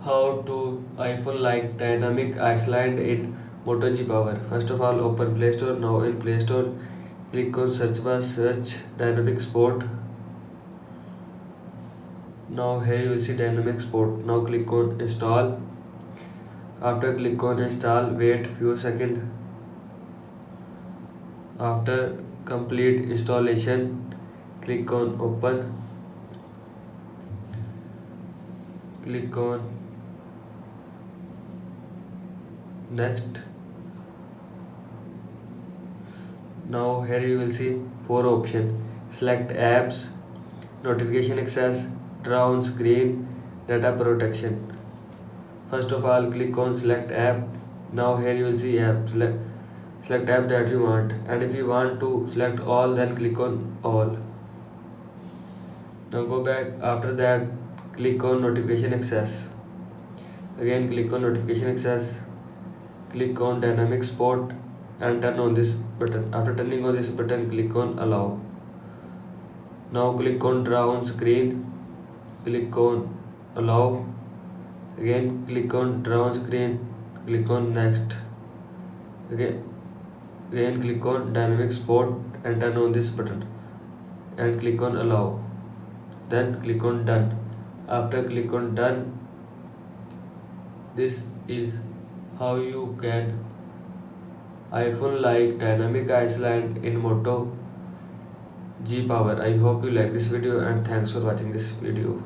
How to iPhone like dynamic Iceland in Moto G Power. First of all, open Play Store. Now in Play Store, click on search bar, search dynamic sport. Now here you will see dynamic sport. Now click on install. After click on install, wait few seconds. After complete installation, click on open. Click on next. Now here you will see four options. Select apps, notification access, draw on screen, data protection. First of all, click on select app. Now here you will see app. Select app that you want, and if you want to select all, then click on all. Now go back. After that, click on notification access. Again click on notification access. Click on dynamic sport and turn on this button. After turning on this button, click on allow. Now click on draw on screen. Click on allow. Again click on draw on screen. Click on next. Again click on dynamic sport and turn on this button and click on allow. Then click on done. After click on done, this is how you can iPhone like dynamic Iceland in Moto G Power. I hope you like this video and thanks for watching this video.